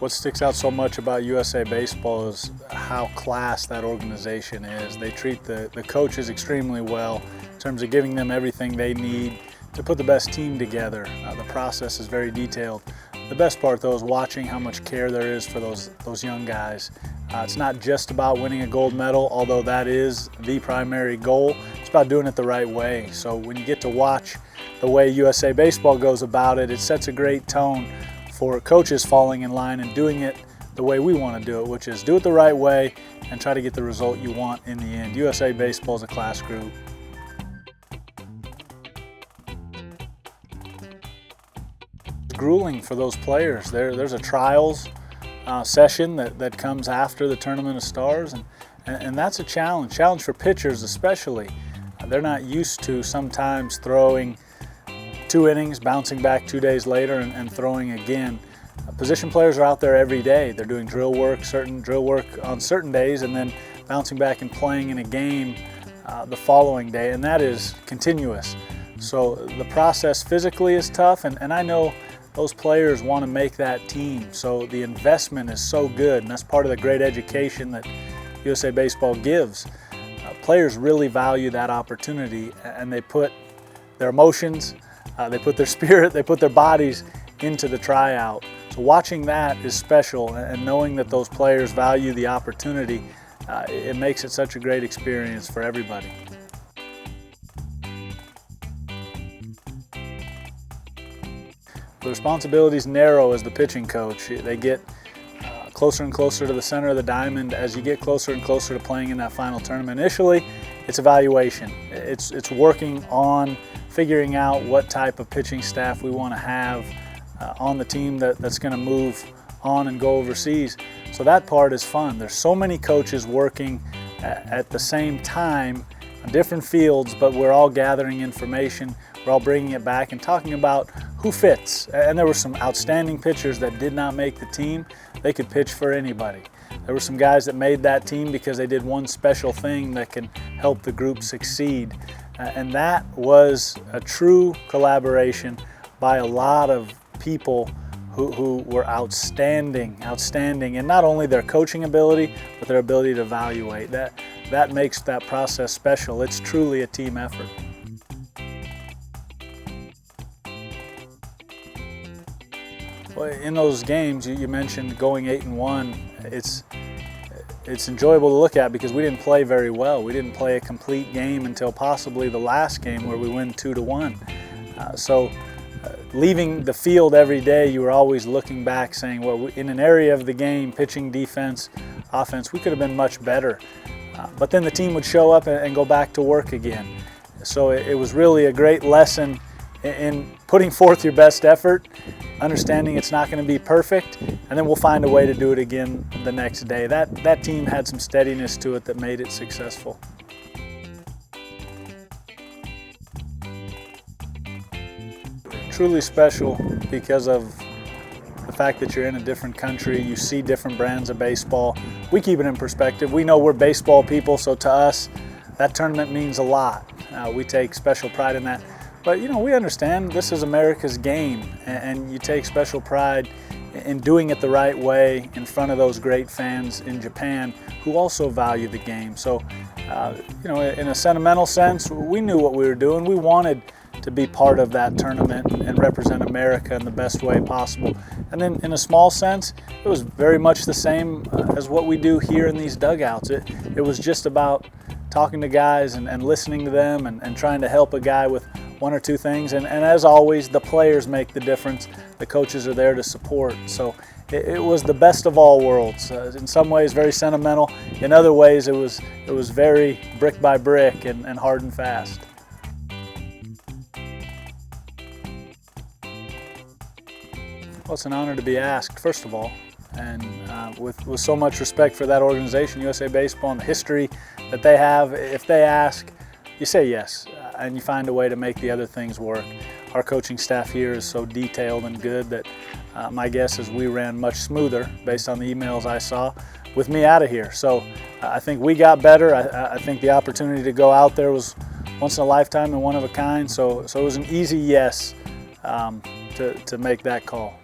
What sticks out so much about USA Baseball is how class that organization is. They treat the coaches extremely well in terms of giving them everything they need to put the best team together. The process is very detailed. The best part though is watching how much care there is for those young guys. It's not just about winning a gold medal, although that is the primary goal. It's about doing it the right way. So when you get to watch the way USA Baseball goes about it, it sets a great tone for coaches falling in line and doing it the way we want to do it, which is do it the right way and try to get the result you want in the end. USA Baseball is a class group. It's grueling for those players. There's a trials session that comes after the Tournament of Stars, and that's a challenge for pitchers especially. They're not used to sometimes throwing 2 innings, bouncing back 2 days later and throwing again. Position players are out there every day. They're doing certain drill work on certain days and then bouncing back and playing in a game the following day, and that is continuous. So the process physically is tough, and I know those players want to make that team, so the investment is so good, and that's part of the great education that USA Baseball gives. Players really value that opportunity, and they put their emotions, they put their spirit, they put their bodies into the tryout. So watching that is special, and knowing that those players value the opportunity, it makes it such a great experience for everybody. The responsibilities narrow as the pitching coach. They get closer and closer to the center of the diamond as you get closer and closer to playing in that final tournament. Initially, it's evaluation. It's working on figuring out what type of pitching staff we want to have on the team that's going to move on and go overseas. So that part is fun. There's so many coaches working at the same time on different fields, but we're all gathering information. We're all bringing it back and talking about who fits. And there were some outstanding pitchers that did not make the team. They could pitch for anybody. There were some guys that made that team because they did one special thing that can help the group succeed. And that was a true collaboration by a lot of people who were outstanding in not only their coaching ability, but their ability to evaluate. That makes that process special. It's truly a team effort. Well, in those games, you mentioned going 8-1. It's enjoyable to look at because we didn't play very well. We didn't play a complete game until possibly the last game where we win 2-1. Leaving the field every day, you were always looking back saying, well, in an area of the game, pitching, defense, offense, we could have been much better. But then the team would show up and go back to work again. So it was really a great lesson in putting forth your best effort, understanding it's not going to be perfect, and then we'll find a way to do it again the next day. That team had some steadiness to it that made it successful. Truly special because of the fact that you're in a different country, you see different brands of baseball. We keep it in perspective. We know we're baseball people, so to us, that tournament means a lot. We take special pride in that. But we understand this is America's game, and you take special pride in doing it the right way in front of those great fans in Japan who also value the game. So, in a sentimental sense, we knew what we were doing. We wanted to be part of that tournament and represent America in the best way possible. And then in a small sense, it was very much the same as what we do here in these dugouts. It was just about talking to guys and listening to them and trying to help a guy with 1 or 2 things. And as always, the players make the difference. The coaches are there to support. So it was the best of all worlds. In some ways, very sentimental. In other ways, it was very brick by brick and hard and fast. Well, it's an honor to be asked, first of all, and with so much respect for that organization, USA Baseball, and the history that they have. If they ask, you say yes, and you find a way to make the other things work. Our coaching staff here is so detailed and good that my guess is we ran much smoother based on the emails I saw with me out of here. So I think we got better. I think the opportunity to go out there was once in a lifetime and one of a kind. So it was an easy yes to make that call.